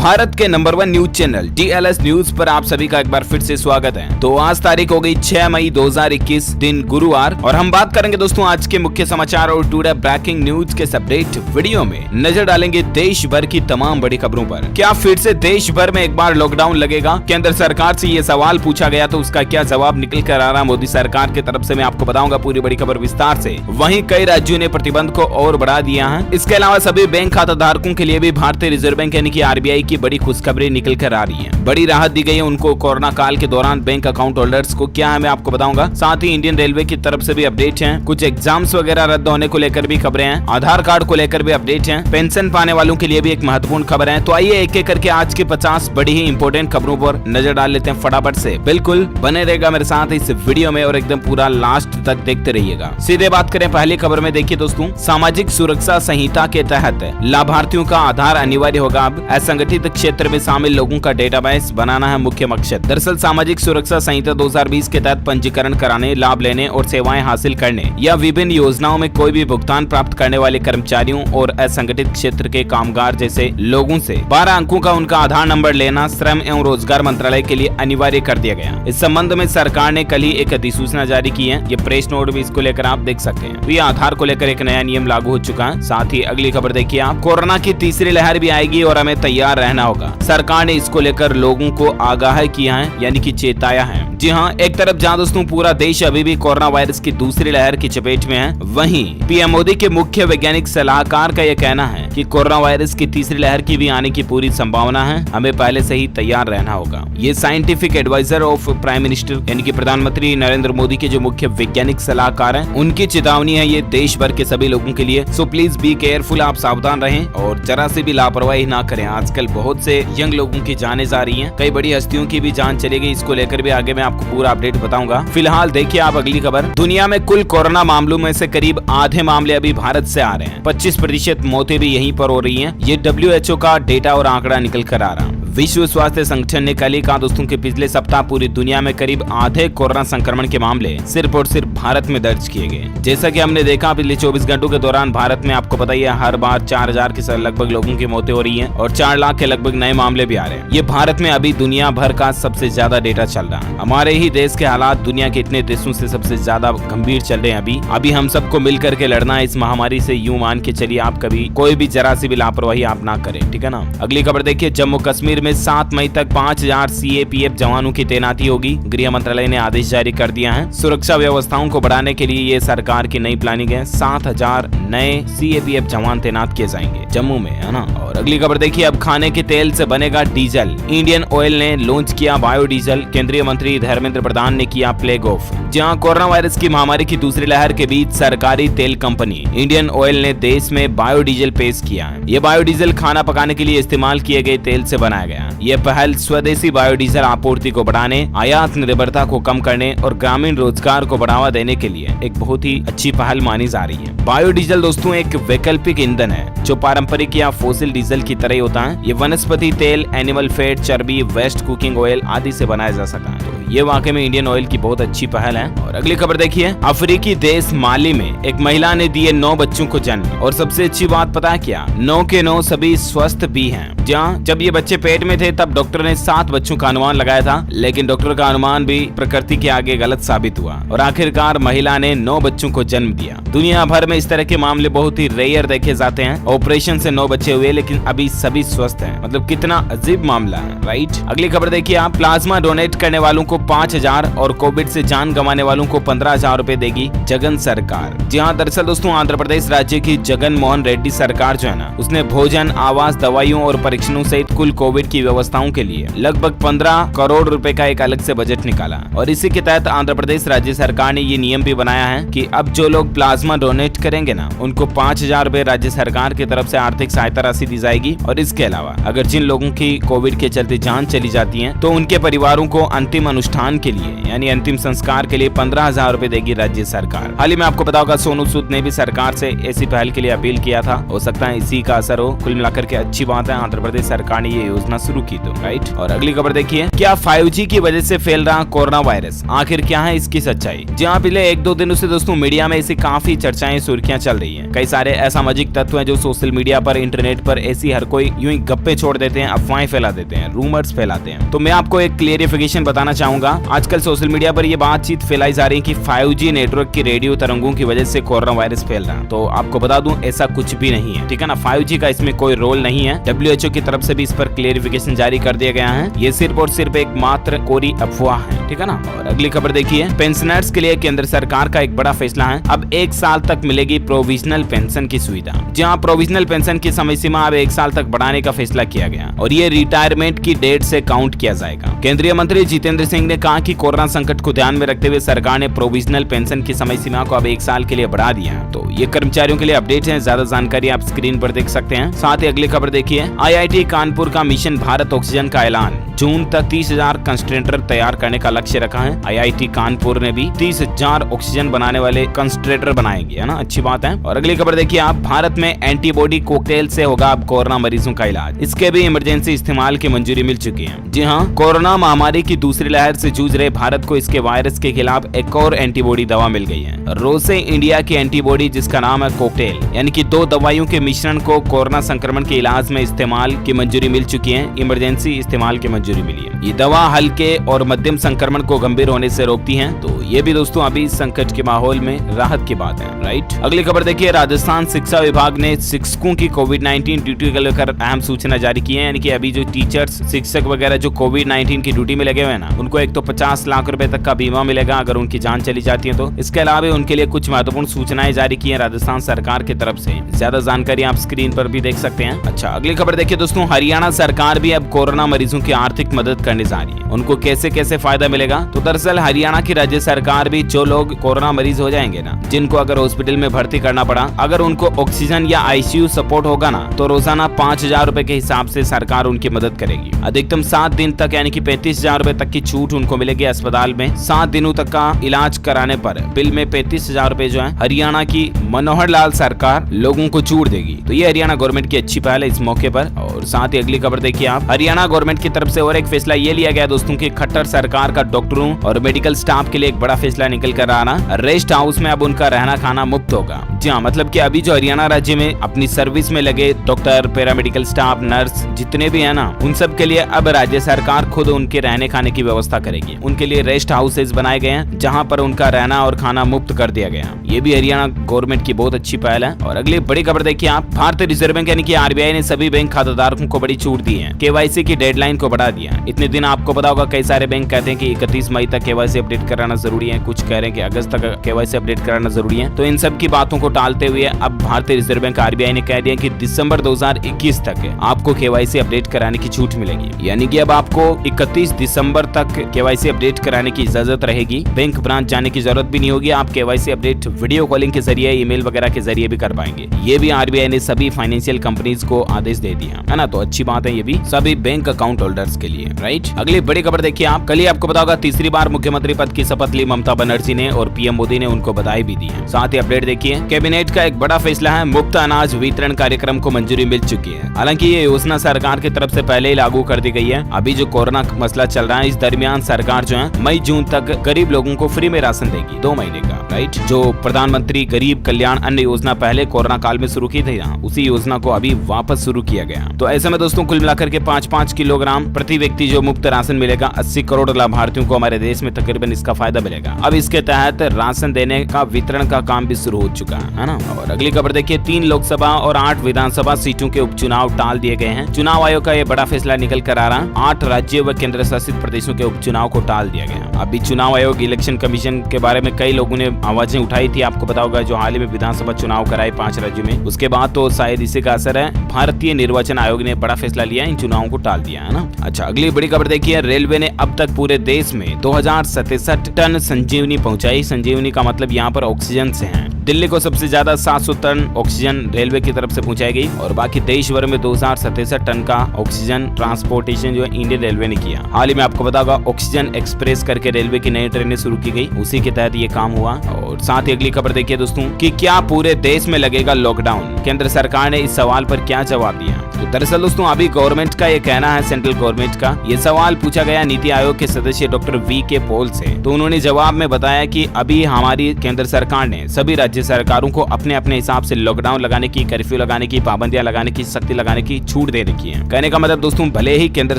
भारत के number 1 news channel DLS news पर आप सभी का एक बार फिर से स्वागत है। तो आज तारीख हो गई 6 मई 2021 दिन गुरुवार और हम बात करेंगे दोस्तों आज के मुख्य समाचार और टुडे ब्रेकिंग न्यूज के अपडेट वीडियो में नजर डालेंगे देश भर की तमाम बड़ी खबरों पर। क्या फिर से देश भर में एक बार लॉकडाउन लगेगा? केंद्र सरकार से ये सवाल पूछा गया तो उसका क्या जवाब निकल कर आ रहा मोदी सरकार की तरफ से मैं आपको बताऊंगा पूरी बड़ी खबर विस्तार से। वहीं कई राज्यों ने प्रतिबंध को और बढ़ा दिया है। इसके अलावा सभी बैंक खाता धारकों के लिए भी भारतीय रिजर्व बैंक यानी कि RBI की बड़ी खुशखबरी निकल कर आ रही है। बड़ी राहत दी गई है उनको कोरोना काल के दौरान बैंक अकाउंट होल्डर्स को। क्या है मैं आपको बताऊंगा। साथ ही इंडियन रेलवे की तरफ से भी अपडेट है। कुछ एग्जाम्स वगैरह रद्द होने को लेकर भी खबरें हैं। आधार कार्ड को लेकर भी अपडेट है। पेंशन पाने वालों के लिए भी एक महत्वपूर्ण खबर है। तो आइए एक एक करके आज के 50 बड़ी ही इंपोर्टेंट खबरों पर नजर डाल लेते हैं फटाफट से। बिल्कुल बने रहेगा मेरे साथ इस वीडियो में और एकदम पूरा लास्ट तक देखते रहिएगा। सीधे बात करें पहली खबर में। देखिए दोस्तों, सामाजिक सुरक्षा संहिता के तहत लाभार्थियों का आधार अनिवार्य होगा। अब असंगठित क्षेत्र में शामिल लोगों का डेटाबेस बनाना है मुख्य मकसद। दरअसल सामाजिक सुरक्षा संहिता 2020 के तहत पंजीकरण कराने, लाभ लेने और सेवाएं हासिल करने या विभिन्न योजनाओं में कोई भी भुगतान प्राप्त करने वाले कर्मचारियों और असंगठित क्षेत्र के कामगार जैसे लोगों से 12 अंकों का उनका आधार नंबर लेना श्रम एवं रोजगार मंत्रालय के लिए अनिवार्य कर दिया गया। इस संबंध में सरकार ने कल ही एक अधिसूचना जारी की है। ये प्रेस नोट भी इसको लेकर आप देख सकते हैं। तो ये आधार को लेकर एक नया नियम लागू हो चुका है। साथ ही अगली खबर देखिए आप, कोरोना की तीसरी लहर भी आएगी और हमें तैयार रहना होगा। सरकार ने इसको लेकर लोगों को आगाह किया है यानी कि चेताया है। जी हाँ, एक तरफ जहाँ दोस्तों पूरा देश अभी भी कोरोना वायरस की दूसरी लहर की चपेट में है, वहीं PM मोदी के मुख्य वैज्ञानिक सलाहकार का यह कहना है कि कोरोना वायरस की तीसरी लहर की भी आने की पूरी संभावना है। हमें पहले से ही तैयार रहना होगा। ये scientific adviser of prime minister यानी कि प्रधानमंत्री नरेंद्र मोदी के जो मुख्य वैज्ञानिक सलाहकार हैं, उनकी चेतावनी है ये देश भर के सभी लोगों के लिए। सो प्लीज बी केयरफुल, आप सावधान रहें और जरा से भी लापरवाही ना करें। आजकल बहुत से यंग लोगों की जानें जा रही हैं, कई बड़ी हस्तियों की भी जान चलेगी। इसको लेकर भी आगे मैं आपको पूरा अपडेट बताऊंगा। फिलहाल देखिए आप अगली खबर। दुनिया में कुल कोरोना मामलों में से करीब आधे मामले अभी भारत से आ रहे हैं। 25% मौतें भी यहीं पर हो रही हैं। ये WHO का डेटा और आंकड़ा निकल कर आ रहा। विश्व स्वास्थ्य संगठन ने कल ही कहा दोस्तों कि पिछले सप्ताह पूरी दुनिया में करीब आधे कोरोना संक्रमण के मामले सिर्फ और सिर्फ भारत में दर्ज किए गए। जैसा कि हमने देखा पिछले 24 घंटों के दौरान भारत में आपको पता ही है हर बार 4000 के लगभग लोगों की मौतें हो रही हैं और 4 लाख के लगभग नए मामले भी आ रहे हैं। ये भारत में अभी दुनिया भर का सबसे ज्यादा डेटा चल रहा है। हमारे ही देश के हालात दुनिया के इतने देशों से सबसे ज्यादा गंभीर चल रहे हैं। अभी हम सबको मिल करके लड़ना है इस महामारी से। यूं मान के चलिए आप कभी कोई भी जरा सी भी लापरवाही आप ना करें, ठीक है ना। अगली खबर देखिए, जम्मू कश्मीर में 7 मई तक 5000 CAPF जवानों की तैनाती होगी। गृह मंत्रालय ने आदेश जारी कर दिया है। सुरक्षा व्यवस्थाओं को बढ़ाने के लिए ये सरकार की नई प्लानिंग है। 7000 नए CAPF जवान तैनात किए जाएंगे जम्मू में, है ना। और अगली खबर देखिए, अब खाने के तेल से बनेगा डीजल। इंडियन ऑयल ने लॉन्च किया बायोडीजल। केंद्रीय मंत्री धर्मेंद्र प्रधान ने किया फ्लैग ऑफ। जहां कोरोना वायरस की महामारी की दूसरी लहर के बीच सरकारी तेल कंपनी इंडियन ऑयल ने देश में बायोडीजल पेश किया है। ये बायोडीजल खाना पकाने के लिए इस्तेमाल किए गए तेल से बनाया गया। ये पहल स्वदेशी बायोडीजल आपूर्ति को बढ़ाने, आयात निर्भरता को कम करने और ग्रामीण रोजगार को बढ़ावा देने के लिए एक बहुत ही अच्छी पहल मानी जा रही है। बायोडीजल दोस्तों एक वैकल्पिक ईंधन है जो पारंपरिक या फोसिल डीजल की तरह होता है। ये वनस्पति तेल, एनिमल फैट, चर्बी, वेस्ट कुकिंग ऑयल आदि से बनाया जा सकता है। तो ये वाकई में इंडियन ऑयल की बहुत अच्छी पहल है। और अगली खबर देखिए, अफ्रीकी देश माली में एक महिला ने दिए 9 बच्चों को जन्म और सबसे अच्छी बात पता है क्या, 9 के 9 सभी स्वस्थ भी हैं। जहाँ जब ये बच्चे पेट में थे तब डॉक्टर ने 7 बच्चों का अनुमान लगाया था, लेकिन डॉक्टर का अनुमान भी प्रकृति के आगे गलत साबित हुआ और आखिरकार महिला ने 9 बच्चों को जन्म दिया। दुनिया भर में इस तरह के मामले बहुत ही रेयर देखे जाते हैं। ऑपरेशन से 9 बच्चे हुए लेकिन अभी सभी स्वस्थ हैं। मतलब कितना अजीब मामला है, राइट। अगली खबर देखिए आप, प्लाज्मा डोनेट करने वालों को 5000 और कोविड से जान गंवाने वालों को 15,000 रुपए देगी जगन सरकार। जी हाँ, दरअसल दोस्तों आंध्र प्रदेश राज्य की जगन मोहन रेड्डी सरकार जो है ना, उसने भोजन, आवास, दवाइयों और परीक्षणों सहित कुल कोविड की व्यवस्थाओं के लिए लगभग 15 करोड़ रुपए का एक अलग से बजट निकाला। और इसी के तहत आंध्र प्रदेश राज्य सरकार ने ये नियम भी बनाया है कि अब जो लोग प्लाज्मा डोनेट करेंगे ना, उनको 5000 रुपए राज्य सरकार की तरफ से आर्थिक सहायता राशि दी जाएगी। और इसके अलावा अगर जिन लोगों की कोविड के चलते जान चली जाती है तो उनके परिवारों को अंतिम अनुष्ठान अनुष्ठान के लिए यानी अंतिम संस्कार के लिए 15,000 रुपए देगी राज्य सरकार। हाल ही में आपको पता होगा सोनू सूद ने भी सरकार से ऐसी पहल के लिए अपील किया था, हो सकता है इसी का असर हो। कुल मिलाकर के अच्छी बात है, आंध्र प्रदेश सरकार ने ये योजना शुरू की तो राइट। और अगली खबर देखिए, क्या 5G की वजह से फैल रहा कोरोना वायरस, आखिर क्या है इसकी सच्चाई। जहाँ पिछले 1-2 दिनों से दोस्तों मीडिया में ऐसी काफी चर्चाएं सुर्खियां चल रही हैं। कई सारे असामाजिक तत्व हैं जो सोशल मीडिया पर, इंटरनेट पर ऐसी हर कोई यूं ही गप्पे छोड़ देते हैं, अफवाहें फैला देते हैं, रूमर्स फैलाते हैं। तो मैं आपको एक क्लियरिफिकेशन बताना चाहूंगा। आजकल सोशल मीडिया पर यह बातचीत फैलाई जा रही है कि 5G नेटवर्क की रेडियो तरंगों की वजह से कोरोना वायरस फैल रहा है। तो आपको बता दूं ऐसा कुछ भी नहीं है, ठीक है ना। 5G का इसमें कोई रोल नहीं है। WHO की तरफ से भी इस पर क्लियरिफिकेशन जारी कर दिया गया है। ये सिर्फ और सिर्फ एक मात्र कोरी अफवाह है, ठीक है ना। और अगली खबर देखिए, पेंशनर्स के लिए केंद्र सरकार का एक बड़ा फैसला है। अब 1 साल तक मिलेगी प्रोविजनल पेंशन की सुविधा। जहां प्रोविजनल पेंशन की समय सीमा अब 1 साल तक बढ़ाने का फैसला किया गया और ये रिटायरमेंट की डेट से काउंट किया जाएगा। केंद्रीय मंत्री जितेंद्र सिंह ने कहा कि कोरोना संकट को ध्यान में रखते हुए सरकार ने प्रोविजनल पेंशन की समय सीमा को अब 1 साल के लिए बढ़ा दिया है। तो ये कर्मचारियों के लिए अपडेट है। ज्यादा जानकारी आप स्क्रीन पर देख सकते हैं। साथ ही अगली खबर देखिए, IIT कानपुर का मिशन भारत ऑक्सीजन का ऐलान। जून तक 30,000 कंसंट्रेटर तैयार करने का लक्ष्य रखा है। IIT कानपुर ने भी 30,000 ऑक्सीजन बनाने वाले कंसंट्रेटर बनाएंगे, है ना, अच्छी बात है। और अगली खबर देखिए आप, भारत में एंटीबॉडी कॉकटेल से होगा अब कोरोना मरीजों का इलाज। इसके भी इमरजेंसी इस्तेमाल की मंजूरी मिल चुकी है। जी हाँ, कोरोना महामारी की दूसरी लहर से जूझ रहे भारत को इसके वायरस के खिलाफ एक और एंटीबॉडी दवा मिल गई है। रोसे इंडिया की एंटीबॉडी, जिसका नाम है कॉकटेल, यानी कि 2 दवाइयों के मिश्रण को कोरोना संक्रमण के इलाज में इस्तेमाल की मंजूरी मिल चुकी है। इमरजेंसी इस्तेमाल की मंजूरी मिली है। ये दवा हल्के और मध्यम संक्रमण को गंभीर होने से रोकती है। तो ये भी दोस्तों अभी संकट के माहौल में राहत की बात है, राइट। अगली खबर देखिए, राजस्थान शिक्षा विभाग ने शिक्षकों की कोविड-19 ड्यूटी को लेकर अहम सूचना जारी की है। यानी कि अभी जो टीचर्स, शिक्षक वगैरह जो कोविड-19 की ड्यूटी में लगे हुए हैं ना, उनको एक तो 50 लाख रुपए तक का बीमा मिलेगा अगर उनकी जान चली जाती है तो। इसके अलावा उनके लिए कुछ महत्वपूर्ण सूचनाएं जारी की है राजस्थान सरकार की तरफ से। ज्यादा जानकारी आप स्क्रीन पर भी देख सकते हैं। अच्छा, अगली खबर देखिए दोस्तों, हरियाणा सरकार भी अब कोरोना मरीजों की आर्थिक मदद करने जा रही है। उनको कैसे कैसे फायदा मिलेगा, तो दरअसल हरियाणा की राज्य सरकार भी जो लोग कोरोना मरीज हो जाएंगे ना, जिनको अगर हॉस्पिटल में भर्ती करना पड़ा, अगर उनको ऑक्सीजन या ICU सपोर्ट होगा ना, तो रोजाना 5,000 रुपए के हिसाब से सरकार उनकी मदद करेगी। अधिकतम 7 दिन तक यानी कि 35,000 रुपए तक की छूट उनको मिलेगी। अस्पताल में 7 दिनों तक का इलाज कराने पर बिल में 35,000 रुपए जो है हरियाणा की मनोहर लाल सरकार लोगों को छूट देगी। तो ये हरियाणा गवर्नमेंट की अच्छी पहल है इस मौके पर। और साथ ही अगली खबर देखिए आप, हरियाणा गवर्नमेंट की तरफ से और एक फैसला ये लिया गया दोस्तों की खट्टर सरकार का डॉक्टरों और मेडिकल स्टाफ के लिए एक बड़ा फैसला निकल कर आ रहा। रेस्ट हाउस में अब उनका रहना खाना मुफ्त होगा। जी हाँ, मतलब कि अभी जो हरियाणा राज्य में अपनी सर्विस में लगे डॉक्टर, पैरामेडिकल स्टाफ, नर्स जितने भी है ना, उन सब के लिए अब राज्य सरकार खुद उनके रहने खाने की व्यवस्था करेगी। उनके लिए रेस्ट हाउसेज बनाए गए हैं जहाँ पर उनका रहना और खाना मुफ्त कर दिया गया। ये भी हरियाणा गवर्नमेंट की बहुत अच्छी पहल है। और अगली बड़ी खबर देखिए आप, भारतीय रिजर्व बैंक यानी कि RBI ने सभी बैंक खाताधारकों को बड़ी छूट दी है। KYC की डेडलाइन को बढ़ा दिया। इतने दिन आपको पता होगा कई सारे बैंक कहते हैं कि 31 मई तक KYC अपडेट कराना जरूरी है, कुछ कह रहे हैं कि अगस्त तक KYC अपडेट कराना जरूरी है। तो इन सब की बातों को टालते हुए अब भारतीय रिजर्व बैंक RBI ने कह दिया कि दिसंबर 2021 तक आपको KYC अपडेट कराने की छूट मिलेगी। यानी कि अब आपको 31 दिसंबर तक KYC अपडेट कराने की इजाजत रहेगी। बैंक ब्रांच जाने की जरूरत भी नहीं होगी। आप KYC अपडेट वीडियो कॉलिंग के जरिए, ईमेल वगैरह के जरिए भी कर पाएंगे। ये भी RBI ने सभी फाइनेंशियल कंपनीज को आदेश दे दिया है ना। तो अच्छी बात है ये भी सभी बैंक अकाउंट होल्डर्स के लिए, राइट। अगली बड़ी खबर देखिए आप, कल ही आपको पता होगा तीसरी बार मुख्यमंत्री पद की शपथ ली ममता बनर्जी ने और PM मोदी ने उनको बधाई भी दी है। साथ ही अपडेट देखिए, कैबिनेट का एक बड़ा फैसला है, मुफ्त अनाज वितरण कार्यक्रम को मंजूरी मिल चुकी है। हालांकि ये योजना सरकार की तरफ से पहले ही लागू कर दी गई है। अभी जो कोरोना मसला चल रहा है, इस दरमियान सरकार जो है मई जून तक गरीब लोगों को फ्री में राशन देगी 2 महीने का, राइट। जो प्रधानमंत्री गरीब कल्याण अन्न योजना पहले कोरोना काल में शुरू की थी ना, उसी योजना को अभी वापस शुरू किया गया। तो ऐसे में दोस्तों कुल मिलाकर के 5-5 किलोग्राम प्रति व्यक्ति जो मुफ्त राशन मिलेगा, 80 करोड़ लाभार्थियों को हमारे देश में तकरीबन इसका फायदा मिलेगा। अब इसके तहत राशन देने का वितरण का काम भी शुरू हो चुका है ना। और अगली खबर देखिए, 3 लोकसभा और 8 विधानसभा सीटों के उपचुनाव टाल दिए गए हैं। चुनाव आयोग का ये बड़ा फैसला निकल कर आ रहा है। 8 राज्यों व केंद्र शासित प्रदेशों के उपचुनाव को टाल दिया गया। अभी चुनाव आयोग, इलेक्शन कमीशन के बारे में कई लोगों ने आवाजें उठाई थी, आपको पता होगा, जो हाल ही में विधानसभा चुनाव कराए 5 राज्यों में। उसके बाद तो शायद इसी का असर है, भारतीय निर्वाचन आयोग ने बड़ा फैसला लिया, इन चुनावों को टाल दिया है ना। अच्छा, अगली बड़ी खबर देखिए, रेलवे ने अब तक पूरे देश में 2067 टन संजीवनी पहुंचाई। संजीवनी का मतलब यहाँ पर ऑक्सीजन से है। दिल्ली को सबसे ज्यादा 700 टन ऑक्सीजन रेलवे की तरफ से पहुंचाई गई और बाकी देश भर में 2067 टन का ऑक्सीजन ट्रांसपोर्टेशन जो है इंडियन रेलवे ने किया। हाल ही में आपको पता होगा ऑक्सीजन एक्सप्रेस करके रेलवे की नई ट्रेनें शुरू की गई, उसी के तहत ये काम हुआ। और साथ ही अगली खबर देखिए दोस्तों कि क्या पूरे देश में लगेगा लॉकडाउन, केंद्र सरकार ने इस सवाल पर क्या जवाब दिया। तो दरअसल दोस्तों अभी गवर्नमेंट का ये कहना है, सेंट्रल गवर्नमेंट का ये सवाल पूछा गया नीति आयोग के सदस्य डॉक्टर वी.के. पॉल से। तो उन्होंने जवाब में बताया कि अभी हमारी केंद्र सरकार ने सभी राज्य सरकारों को अपने अपने हिसाब से लॉकडाउन लगाने की, कर्फ्यू लगाने की, पाबंदियां लगाने की, सख्ती लगाने की छूट दे रखी है। कहने का मतलब दोस्तों भले ही केंद्र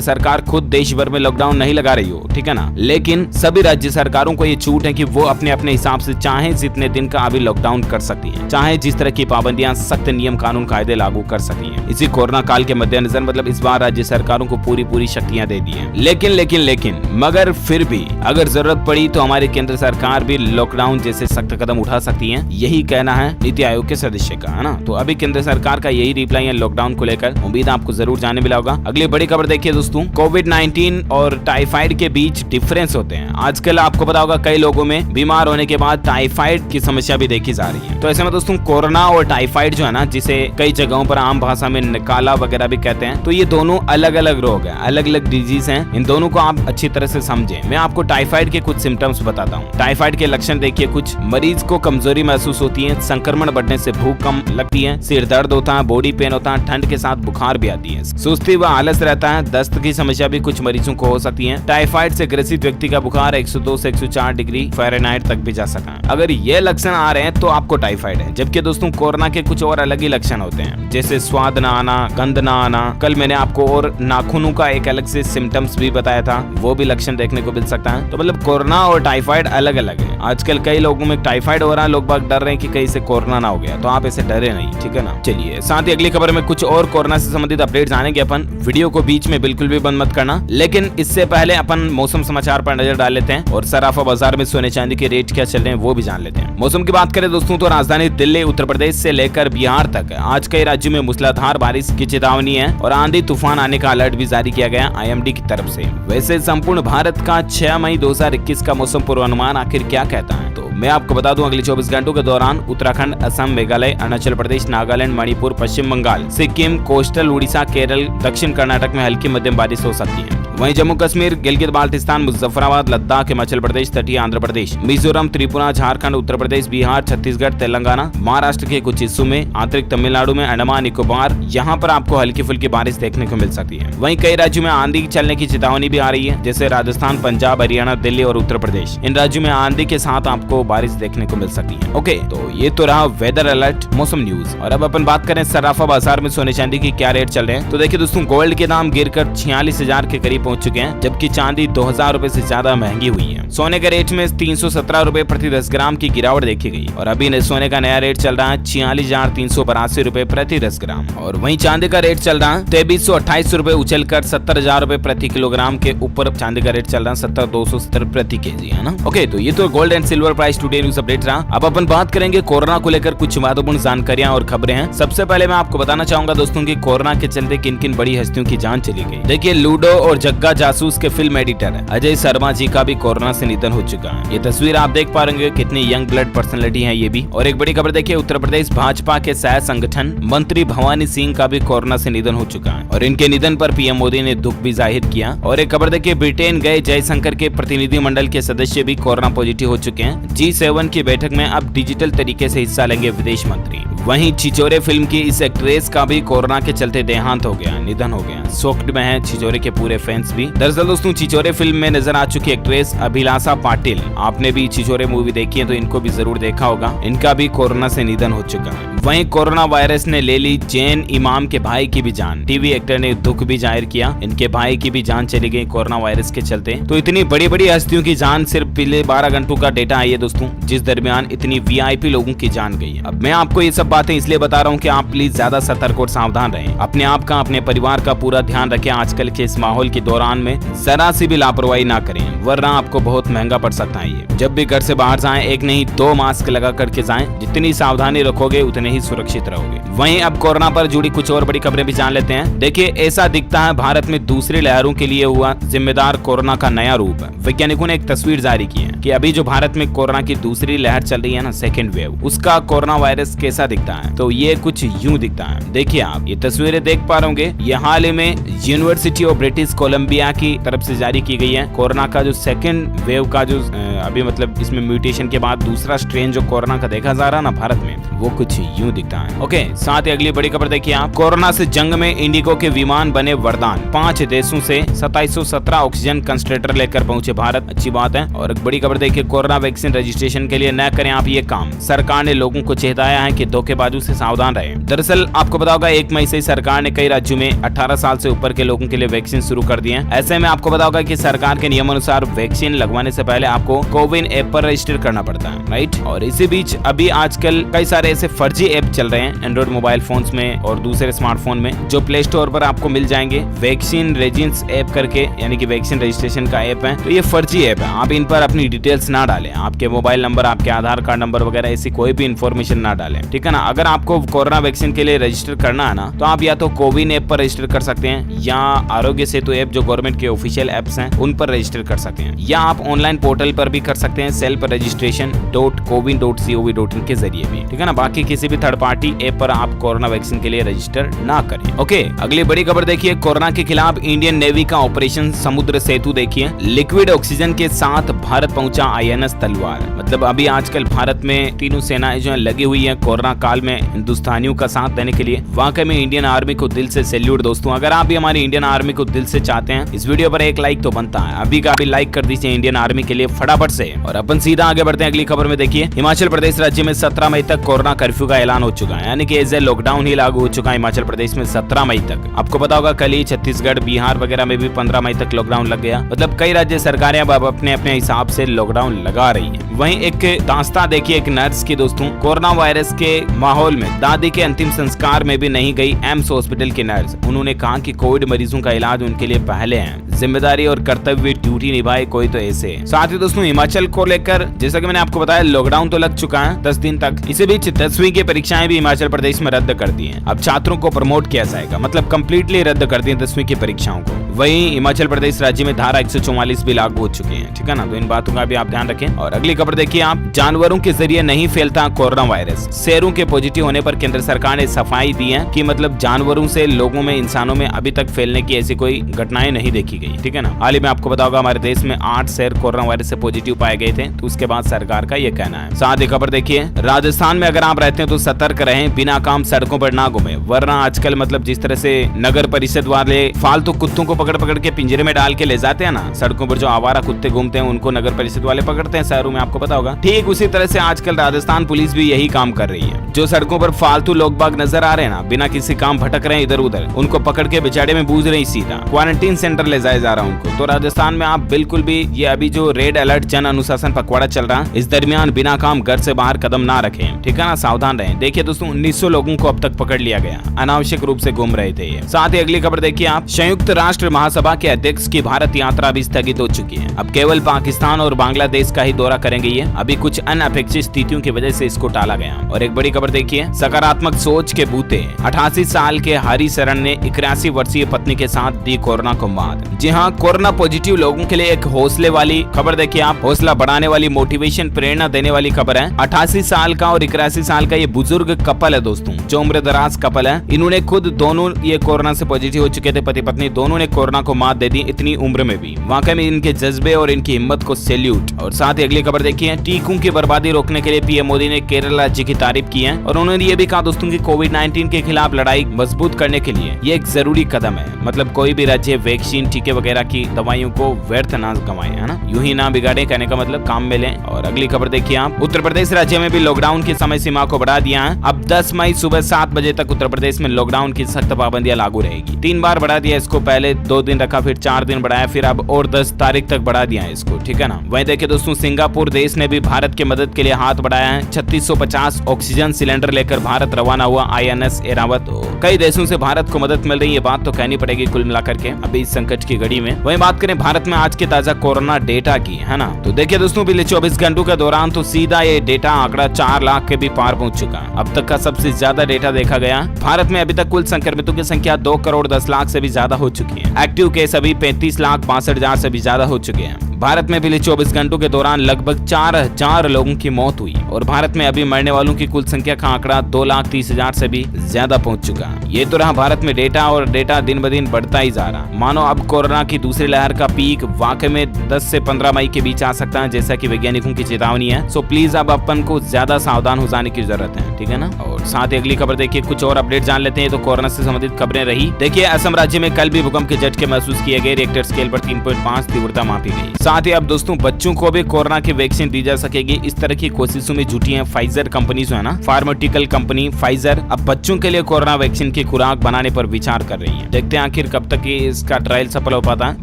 सरकार खुद देश भर में लॉकडाउन नहीं लगा रही हो, ठीक है ना, लेकिन सभी राज्य सरकारों को ये छूट है कि वो अपने अपने हिसाब से चाहे जितने दिन का अभी लॉकडाउन कर सकती है, चाहे जिस तरह की पाबंदियां, सख्त नियम कानून कायदे लागू कर सकती है। इसी कोरोना काल के मद्देनजर मतलब इस बार राज्य सरकारों को पूरी शक्तियां दे दी है। लेकिन मगर फिर भी अगर जरूरत पड़ी तो हमारी केंद्र सरकार भी लॉकडाउन जैसे सख्त कदम उठा सकती है, यही कहना है नीति आयोग के सदस्य का, है ना। तो अभी केंद्र सरकार का यही रिप्लाई है लॉकडाउन को लेकर। उम्मीद आपको जरूर जानने मिला होगा। अगली बड़ी खबर देखिए दोस्तों, कोविड-19 और टाइफाइड के बीच डिफरेंस होते हैं। आजकल आपको पता होगा कई लोगों में बीमार होने के बाद टाइफाइड की समस्या भी देखी जा रही है। तो ऐसे में दोस्तों कोरोना और टाइफाइड जो है ना, जिसे कई जगहों पर आम भाषा में निकाला वगैरह भी कहते हैं, तो ये दोनों अलग अलग रोग हैं, अलग अलग डिजीज हैं। इन दोनों को आप अच्छी तरह से समझें। मैं आपको टाइफाइड के कुछ सिम्टम्स बताता हूँ। टाइफाइड के लक्षण देखिए, कुछ मरीज को कमजोरी महसूस होती है, संक्रमण बढ़ने से भूख कम लगती है, सिर दर्द होता है, बॉडी पेन होता है, ठंड के साथ बुखार भी आती है, सुस्ती व आलस रहता है, दस्त की समस्या भी कुछ मरीजों को हो सकती है। टाइफाइड से ग्रसित व्यक्ति का बुखार 102 से 104 डिग्री फ़ारेनहाइट तक भी जा सका। अगर ये लक्षण आ रहे हैं तो आपको टाइफाइड है। जबकि दोस्तों कोरोना के कुछ और अलग ही लक्षण होते हैं, जैसे स्वाद न आना, गंध न आना। कल मैंने आपको और नाखूनों का एक अलग से सिम्टम्स भी बताया था, वो भी लक्षण देखने को मिल सकता है। तो मतलब कोरोना और टाइफाइड अलग अलग है। आजकल कई लोगों में टाइफाइड हो रहा है, लोग बाग डर रहे हैं कि कहीं से कोरोना ना हो गया, तो आप ऐसे डरे नहीं, ठीक है ना। चलिए साथ ही अगली खबर में कुछ और कोरोना से संबंधित अपडेट्स आने के, अपन वीडियो को बीच में बिल्कुल भी बंद मत करना। लेकिन इससे पहले अपन मौसम समाचार पर नजर डाल लेते हैं और सराफा बाजार में सोने चांदी के रेट क्या चल रहे हैं वो भी जान लेते हैं। मौसम की बात करें दोस्तों तो राजधानी दिल्ली, उत्तर प्रदेश से लेकर बिहार तक आज कई राज्यों में मूसलाधार बारिश की चेतावनी है और आंधी तूफान आने का अलर्ट भी जारी किया गया IMD की तरफ से। वैसे संपूर्ण भारत का 6 मई 2021 का मौसम पूर्वानुमान आखिर क्या कहता है, तो मैं आपको बता दूं अगले 24 घंटों के दौरान उत्तराखंड, असम, मेघालय, अरुणाचल प्रदेश, नागालैंड, मणिपुर, पश्चिम बंगाल, सिक्किम, कोस्टल उड़ीसा, केरल, दक्षिण कर्नाटक में हल्की मध्यम बारिश हो सकती है। वहीं जम्मू कश्मीर, गिलगित बाल्टिस्तान, मुजफ्फराबाद, लद्दाख, हिमाचल प्रदेश, तटीय आंध्र प्रदेश, मिजोरम, त्रिपुरा, झारखंड, उत्तर प्रदेश, बिहार, छत्तीसगढ़, तेलंगाना, महाराष्ट्र के कुछ हिस्सों में, आंतरिक तमिलनाडु में, अंडमान निकोबार, यहाँ पर आपको हल्की फुल्की बारिश देखने को मिल सकती है। वहीं कई राज्यों में आंधी चलने की चेतावनी भी आ रही है, जैसे राजस्थान, पंजाब, हरियाणा, दिल्ली और उत्तर प्रदेश। इन राज्यों में आंधी के साथ आपको बारिश देखने को मिल सकती है। ओके, तो ये तो रहा वेदर अलर्ट, मौसम न्यूज। और अब अपन बात करें सराफा बाजार में सोने चांदी की क्या रेट चल रहे हैं। तो देखिए दोस्तों, गोल्ड के दाम गिरकर 46,000 के करीब पहुंच चुके हैं, जबकि चांदी 2,000 रुपए से ज्यादा महंगी हुई है। सोने के रेट में 317 रुपए प्रति 10 ग्राम की गिरावट देखी गई और अभी सोने का नया रेट चल रहा है 46,382 रुपए प्रति 10 ग्राम। और वहीं चांदी का रेट चल रहा है 2328 रुपए उछलकर 70,000 रुपए प्रति किलोग्राम के ऊपर चांदी का रेट चल रहा है 70,270 प्रति केजी, है ना। ओके, तो ये तो gold and silver price today news update रहा। अब अपन बात करेंगे कोरोना को लेकर कुछ महत्वपूर्ण जानकारियां और खबरें हैं। सबसे पहले मैं आपको बताना चाहूंगा दोस्तों की कोरोना के चलते किन किन बड़ी हस्तियों की जान चली गई। देखिए, लूडो और जग्गा जासूस के फिल्म एडिटर अजय शर्मा जी का भी कोरोना से निधन हो चुका है। ये तस्वीर आप देख पा रहे हैं, कितनी यंग ब्लड पर्सनैलिटी है ये भी। और एक बड़ी खबर देखिए, उत्तर प्रदेश भाजपा के सह संगठन मंत्री भवानी सिंह का भी कोरोना से निधन हो चुका है और इनके निधन पर पीएम मोदी ने दुख भी जाहिर किया। और एक खबर देखिए, ब्रिटेन गए जयशंकर के प्रतिनिधि मंडल के सदस्य भी कोरोना पॉजिटिव हो चुके हैं। G7 की बैठक में अब डिजिटल तरीके से हिस्सा लेंगे विदेश मंत्री। वहीं छिछोरे फिल्म की इस एक्ट्रेस का भी कोरोना के चलते देहांत हो गया, निधन हो गया। शोक्ड में है छिछोरे के पूरे फैंस भी। दरअसल दोस्तों, छिछोरे फिल्म में नजर आ चुकी एक्ट्रेस अभिलाषा पाटिल, आपने भी छिछोरे मूवी देखी है तो इनको भी जरूर देखा होगा, इनका भी कोरोना से निधन हो चुका है। वहीं कोरोना वायरस ने ले ली जैन इमाम के भाई की भी जान। टीवी एक्टर ने दुख भी जाहिर किया, इनके भाई की भी जान चली गई कोरोना वायरस के चलते। तो इतनी बड़ी बड़ी हस्तियों की जान, सिर्फ पिछले 12 घंटों का डेटा है ये दोस्तों, जिस दरमियान इतनी VIP लोगों की जान गई है। अब मैं आपको ये सब बातें इसलिए बता रहा हूँ कि आप प्लीज ज्यादा सतर्क और सावधान रहें, अपने आप का, अपने परिवार का पूरा ध्यान रखें। आजकल के इस माहौल के दौरान में जरा सी भी लापरवाही ना करें, वरना आपको बहुत महंगा पड़ सकता है ये। जब भी घर से बाहर जाएं, एक नहीं 2 मास्क लगा करके जाएं। जितनी सावधानी रखोगे उतने ही सुरक्षित रहोगे। वहीं अब कोरोना पर जुड़ी कुछ और बड़ी खबरें भी जान लेते हैं। देखिए, ऐसा दिखता है भारत में दूसरी लहरों के लिए हुआ जिम्मेदार कोरोना का नया रूप। वैज्ञानिकों ने एक तस्वीर जारी की है कि अभी जो भारत में कोरोना की दूसरी लहर चल रही है ना, सेकेंड वेव, उसका कोरोना वायरस कैसा दिखता है। तो ये कुछ यूं दिखता है। देखिए, आप ये तस्वीरें देख पा रहे होंगे, ये हाल ही में यूनिवर्सिटी ऑफ ब्रिटिश कोलंबिया की तरफ से जारी की गई है। कोरोना का जो सेकेंड वेव का जो अभी मतलब इसमें म्यूटेशन के बाद दूसरा स्ट्रेन जो कोरोना का देखा जा रहा है ना भारत में, वो कुछ यूं दिखता है। ओके, साथ ही अगली बड़ी खबर देखिए आप। कोरोना से जंग में इंडिगो के विमान बने वरदान। 5 देशों से 2717 ऑक्सीजन कंसंट्रेटर लेकर पहुंचे भारत। अच्छी बात है। और एक बड़ी खबर देखिए, कोरोना वैक्सीन रजिस्ट्रेशन के लिए न करें आप ये काम। सरकार ने लोगों को चेताया है कि धोखेबाजों से सावधान रहें। दरअसल आपको पता होगा 1 मई से सरकार ने कई राज्यों में 18 साल से ऊपर के लोगों के लिए वैक्सीन शुरू कर दिए हैं। ऐसे में आपको पता होगा कि सरकार के नियमानुसार वैक्सीन लगवाने से पहले आपको कोविन ऐप पर रजिस्टर करना पड़ता है, राइट। और इसी बीच अभी आजकल कई सारे ऐसे फर्जी ऐप चल रहे हैं एंड्रॉइड मोबाइल फोन्स में और दूसरे स्मार्टफोन में, जो प्ले स्टोर पर आपको मिल जाएंगे। वैक्सीन रेजिंस ऐप करके, यानी कि वैक्सीन रजिस्ट्रेशन का ऐप है। तो ये फर्जी ऐप है, आप इन पर अपनी डिटेल्स ना डालें। आपके मोबाइल नंबर, आपके आधार कार्ड नंबर वगैरह ऐसी कोई भी इंफॉर्मेशन ना डालें, ठीक है ना। अगर आपको कोरोना वैक्सीन के लिए रजिस्टर करना है ना, तो आप या तो कोविन ऐप पर रजिस्टर कर सकते हैं या आरोग्य सेतु ऐप जो गवर्नमेंट के ऑफिशियल एप्स हैं उन पर रजिस्टर कर सकते हैं, या आप ऑनलाइन पोर्टल पर भी कर सकते हैं self-registration.covin.gov.in के जरिए भी, ठीक है ना। बाकी किसी भी थर्ड पार्टी ऐप पर आप कोरोना वैक्सीन के लिए रजिस्टर ना करें। ओके, अगली बड़ी खबर देखिए, कोरोना के खिलाफ इंडियन नेवी का ऑपरेशन समुद्र सेतु देखिए। लिक्विड ऑक्सीजन के साथ भारत पहुंचा INS तलवार। मतलब अभी आजकल भारत में तीनों सेनाएं जो है लगी हुई है कोरोना काल में हिंदुस्तानियों का साथ देने के लिए। वाकई में इंडियन आर्मी को दिल से सैल्यूट दोस्तों। अगर आप भी हमारी इंडियन आर्मी को दिल से चाहते हैं, इस वीडियो पर एक लाइक तो बनता है। अभी का अभी लाइक कर दीजिए इंडियन आर्मी के लिए फटाफट से। और अपन सीधा आगे बढ़ते हैं अगली खबर में। देखिए, हिमाचल प्रदेश राज्य में 17 मई तक कोरोना कर्फ्यू का ऐलान हो चुका है, यानी कि एज ए लॉकडाउन ही लागू हो चुका है हिमाचल प्रदेश में 17 मई तक। आपको पता होगा कल ही छत्तीसगढ़, बिहार वगैरह में भी 15 मई तक लॉकडाउन लग गया। मतलब कई राज्य सरकारें अब अपने अपने हिसाब से लॉकडाउन लगा रही है। वहीं एक दास्तां देखिए एक नर्स की दोस्तों। कोरोना वायरस के माहौल में दादी के अंतिम संस्कार में भी नहीं गई एम्स हॉस्पिटल की नर्स। उन्होंने कहा कि कोविड मरीजों का इलाज उनके लिए पहले है, जिम्मेदारी और कर्तव्य ड्यूटी निभाए कोई तो ऐसे। साथ ही दोस्तों, हिमाचल को लेकर जैसा कि मैंने आपको बताया लॉकडाउन तो लग चुका है 10 दिन तक। इसी बीच 10वीं की परीक्षाएं भी हिमाचल प्रदेश में रद्द कर दी हैं। अब छात्रों को प्रमोट किया जाएगा, मतलब कंप्लीटली रद्द कर दिए 10वीं की परीक्षाओं को। वहीं हिमाचल प्रदेश राज्य में धारा 144 भी लागू हो चुकी है, ठीक है ना। तो इन बातों का भी आप ध्यान रखें। और अगली खबर देखिए आप, जानवरों के जरिए नहीं फैलता कोरोना वायरस। शेरों के पॉजिटिव होने पर केंद्र सरकार ने सफाई दी है कि मतलब जानवरों से लोगों में, इंसानों में अभी तक फैलने की ऐसी कोई घटनाएं नहीं देखी गई, ठीक है ना। हाल ही में आपको पता होगा हमारे देश में 8 शेर कोरोना वायरस से पॉजिटिव पाए गए थे, तो उसके बाद सरकार का ये कहना है। साथ ही खबर देखिए, राजस्थान में अगर आप रहते हैं तो सतर्क रहें, बिना काम सड़कों पर ना घूमे, वरना आजकल मतलब जिस तरह से नगर परिषद वाले फालतू कुत्तों को पकड़ पकड़ के पिंजरे में डाल के ले जाते हैं ना, सड़कों पर जो आवारा कुत्ते घूमते हैं उनको नगर परिषद वाले पकड़ते हैं शहरों में, आपको पता होगा। ठीक उसी तरह से आजकल राजस्थान पुलिस भी यही काम कर रही है। जो सड़कों पर फालतू लोग बाग नजर आ रहे हैं ना, बिना किसी काम भटक रहे हैं इधर उधर, उनको पकड़ के बेचारे में बूझ रही, सीधा क्वारंटीन सेंटर ले जाया जा रहा है उनको। तो राजस्थान में आप बिल्कुल भी ये अभी जो रेड अलर्ट जन अनुशासन पखवाड़ा चल रहा है, इस दरमियान बिना काम घर से बाहर कदम ना रखें, ठीक है ना, सावधान रहें। देखिए दोस्तों, 1900 लोगों को अब तक पकड़ लिया गया, अनावश्यक रूप से घूम रहे थे ये। साथ ही अगली खबर देखिए आप, संयुक्त राष्ट्र महासभा के अध्यक्ष की भारत यात्रा भी स्थगित हो चुकी है। अब केवल पाकिस्तान और बांग्लादेश का ही दौरा करेंगे ये। अभी कुछ अनअपेक्षित स्थितियों की वजह से इसको टाला गया। और एक बड़ी खबर देखिए, सकारात्मक सोच के बूते 88 साल के हरि शरण ने 81 वर्षीय पत्नी के साथ दी कोरोना को मात। जी हाँ, कोरोना पॉजिटिव लोगों के लिए एक हौसले वाली खबर देखिए आप, हौसला बढ़ाने वाली, मोटिवेशन, प्रेरणा देने वाली खबर है। 88 साल का और 81 साल का ये बुजुर्ग कपल है दोस्तों, जो उम्र दराज कपल है। इन्होंने खुद दोनों ये कोरोना से पॉजिटिव हो चुके थे, पति पत्नी दोनों ने कोरोना को मात दे दी इतनी उम्र में भी। वाकई में इनके जज्बे और इनकी हिम्मत को सैल्यूट। और साथ ही अगली खबर देखिए, टीकों की बर्बादी रोकने के लिए पीएम मोदी ने केरल राज्य की तारीफ की है और उन्होंने ये भी कहा दोस्तों कि कोविड-19 के खिलाफ लड़ाई मजबूत करने के लिए ये एक जरूरी कदम है। मतलब कोई भी राज्य वैक्सीन, टीके वगैरह की दवाइयों को व्यर्थ ना गंवाए, है ना, यूं ही ना बिगाड़े, कहने का मतलब काम में लें। और अगली खबर देखिए आप, उत्तर प्रदेश राज्य में भी लॉकडाउन की समय सीमा को बढ़ा दिया है। अब 10 मई सुबह 7 बजे तक उत्तर प्रदेश में लॉकडाउन की सख्त पाबंदियां लागू रहेगी। 3 बार बढ़ा दिया इसको, पहले 2 दिन रखा, फिर 4 दिन बढ़ाया, फिर अब और 10 तारीख तक बढ़ा दिया है इसको, ठीक है ना। वहीं देखिए दोस्तों, सिंगापुर देश ने भी भारत की मदद के लिए हाथ बढ़ाया है। 3650 ऑक्सीजन सिलेंडर लेकर भारत रवाना हुआ INS एरावत। कई देशों से भारत को मदद मिल रही है, बात तो कहनी पड़ेगी कुल मिलाकर के। अभी इस संकट की घड़ी में। वहीं बात करें भारत में आज के ताजा कोरोना डेटा की, है ना, तो देखिए दोस्तों पिछले 24 घंटों के दौरान तो सीधा ये डेटा आंकड़ा 4 लाख के भी पार पहुंच चुका है। अब तक का सबसे ज्यादा डेटा देखा गया। भारत में अभी तक कुल संक्रमितों की संख्या 2 करोड़ 10 लाख से भी ज्यादा हो चुकी है। एक्टिव केस अभी 35 लाख 62 हजार से भी ज्यादा हो चुके हैं। भारत में पिछले 24 घंटों के दौरान लगभग 4000 लोगों की मौत हुई और भारत में अभी मरने वालों की कुल संख्या का आंकड़ा 2,30,000 से भी ज्यादा पहुंच चुका है। ये तो रहा भारत में डेटा, और डेटा दिन ब दिन बढ़ता ही जा रहा। मानो अब कोरोना की दूसरी लहर का पीक वाकई में 10 से 15 मई के बीच आ सकता है, जैसा कि वैज्ञानिकों की चेतावनी है। सो प्लीज अब अपन को ज्यादा सावधान हो जाने की जरूरत है, ठीक है ना। और साथ ही अगली खबर देखिए, कुछ और अपडेट जान लेते हैं। तो कोरोना से संबंधित खबरें रही। देखिए असम राज्य में कल भी भूकंप के झटके महसूस किए गए। रिक्टर स्केल पर 3.5 तीव्रता मापी गई। साथ ही अब दोस्तों बच्चों को भी कोरोना की वैक्सीन दी जा सकेगी। इस तरह की कोशिशों में जुटी है फाइजर कंपनी, जो है ना, फार्मास्यूटिकल कंपनी फाइजर अब बच्चों के लिए कोरोना वैक्सीन की खुराक बनाने पर विचार कर रही है। देखते हैं आखिर कब तक इसका ट्रायल सफल हो पाता है।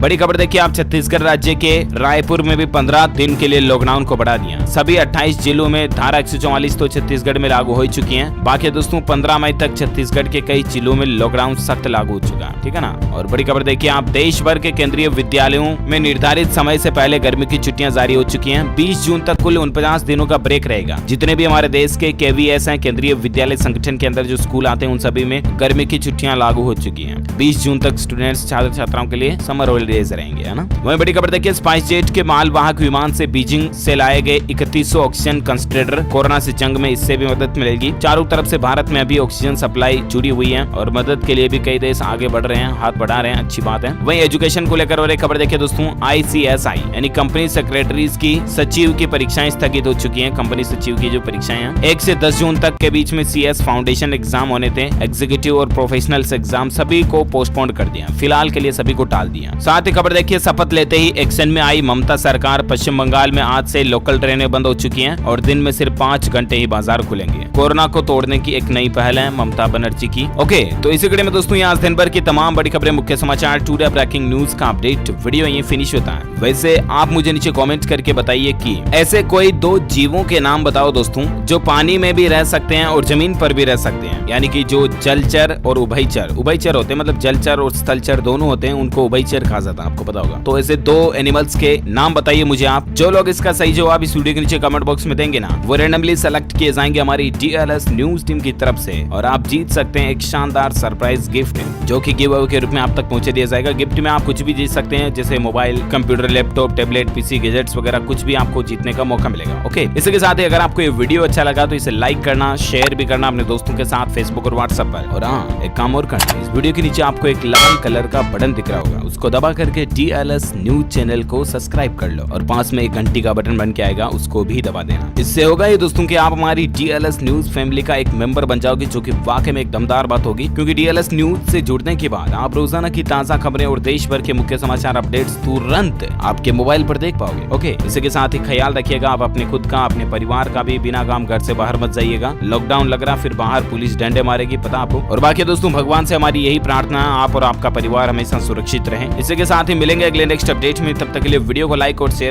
बड़ी खबर देखिए, आप छत्तीसगढ़ राज्य के रायपुर में भी 15 दिन के लिए लॉकडाउन को बढ़ा दिया। सभी 28 जिलों में धारा 144 तो छत्तीसगढ़ में लागू हो चुकी है। बाकी दोस्तों 15 मई तक छत्तीसगढ़ के कई जिलों में लॉकडाउन सख्त लागू हो चुका है, ठीक है ना। और बड़ी खबर देखिए, आप देश भर के केंद्रीय विद्यालयों में निर्धारित समय से पहले गर्मी की छुट्टियां जारी हो चुकी हैं। 20 जून तक कुल 49 दिनों का ब्रेक रहेगा। जितने भी हमारे देश के केवीएस हैं, केंद्रीय विद्यालय संगठन के अंदर जो स्कूल आते हैं, उन सभी में गर्मी की छुट्टियां लागू हो चुकी हैं। 20 जून तक स्टूडेंट्स छात्र छात्राओं के लिए समर हॉलीडेज रहेंगे, है ना। वहीं बड़ी खबर देखिए, स्पाइस जेट के मालवाहक विमान से बीजिंग से लाए गए 3100 ऑक्सीजन कंसंट्रेटर। कोरोना से जंग में इससे भी मदद मिलेगी। चारों तरफ से भारत में अभी ऑक्सीजन सप्लाई जुड़ी हुई है और मदद के लिए भी कई देश आगे बढ़ रहे हैं, हाथ बढ़ा रहे हैं, अच्छी बात है। वहीं एजुकेशन को लेकर और एक खबर देखिए दोस्तों, ICSI यानी कंपनी सेक्रेटरीज की सचिव की परीक्षाएं स्थगित हो चुकी हैं। कंपनी सचिव की जो परीक्षाएं हैं 1 से 10 जून तक के बीच में CS फाउंडेशन एग्जाम होने थे। एग्जीक्यूटिव और प्रोफेशनल्स एग्जाम सभी को पोस्टपोन कर दिया, फिलहाल के लिए सभी को टाल दिया। साथ ही खबर देखिए, शपथ लेते ही एक्शन में आई ममता सरकार। पश्चिम बंगाल में आज से लोकल ट्रेनें बंद हो चुकी हैं और दिन में सिर्फ 5 घंटे ही बाजार खुलेंगे। कोरोना को तोड़ने की एक नई पहल है ममता बनर्जी की। ओके, तो इसी कड़ी में दोस्तों यहाँ दिन भर की तमाम बड़ी खबरें, मुख्य समाचार, टुडे ब्रेकिंग न्यूज का अपडेट वीडियो ये फिनिश होता है। वैसे आप मुझे नीचे कमेंट करके बताइए कि ऐसे कोई 2 जीवों के नाम बताओ दोस्तों जो पानी में भी रह सकते हैं और जमीन पर भी रह सकते हैं, यानी कि जो जलचर और उभयचर होते हैं, मतलब जलचर और स्थलचर दोनों होते हैं, उनको उभयचर कहा जाता है, आपको पता होगा। तो ऐसे 2 एनिमल्स के नाम बताइए मुझे आप। जो लोग इसका सही जवाब इस वीडियो के नीचे कमेंट बॉक्स में देंगे ना, वो रैंडमली सेलेक्ट किए जाएंगे हमारी DLS न्यूज टीम की तरफ से और आप जीत सकते हैं एक शानदार सरप्राइज गिफ्ट, जो कि गिव अवे के रूप में आप तक पहुंचे दिया जाएगा। गिफ्ट में आप कुछ भी जीत सकते हैं, जैसे mobile, computer, laptop, tablet, PC, gadgets वगैरह, कुछ भी आपको जीतने का मौका मिलेगा। ओके, इसी के साथ ही अगर आपको ये वीडियो अच्छा लगा तो इसे लाइक करना, शेयर भी करना अपने दोस्तों के साथ फेसबुक और व्हाट्सएप पर। और हाँ, एक काम और करना, इस वीडियो के नीचे आपको एक लाल कलर का बटन दिख रहा होगा, उसको दबा करके DLS न्यूज चैनल को सब्सक्राइब कर लो और पास में एक घंटी का बटन बन के आएगा, उसको भी दबा देना। इससे होगा ये दोस्तों कि आप हमारी DLS न्यूज फैमिली का एक मेंबर बन जाओगे, जो कि वाकई में एक दमदार बात होगी, क्योंकि DLS न्यूज से जुड़ने के बाद आप रोजाना की ताजा खबरें और देश भर के मुख्य समाचार अपडेट्स तुरंत आपके मोबाइल पर देख पाओगे। ओके, इसी के साथ ही ख्याल रखिएगा आप अपने खुद का, अपने परिवार का भी। बिना काम घर से बाहर मत जाइएगा, लॉकडाउन लग रहा, फिर बाहर पुलिस डंडे मारेगी, पता आपको। और बाकी दोस्तों भगवान से हमारी यही प्रार्थना है, आप और आपका परिवार हमेशा सुरक्षित रहे। इसी के साथ ही मिलेंगे अगले नेक्स्ट अपडेट में, तब तक के लिए वीडियो को लाइक और शेयर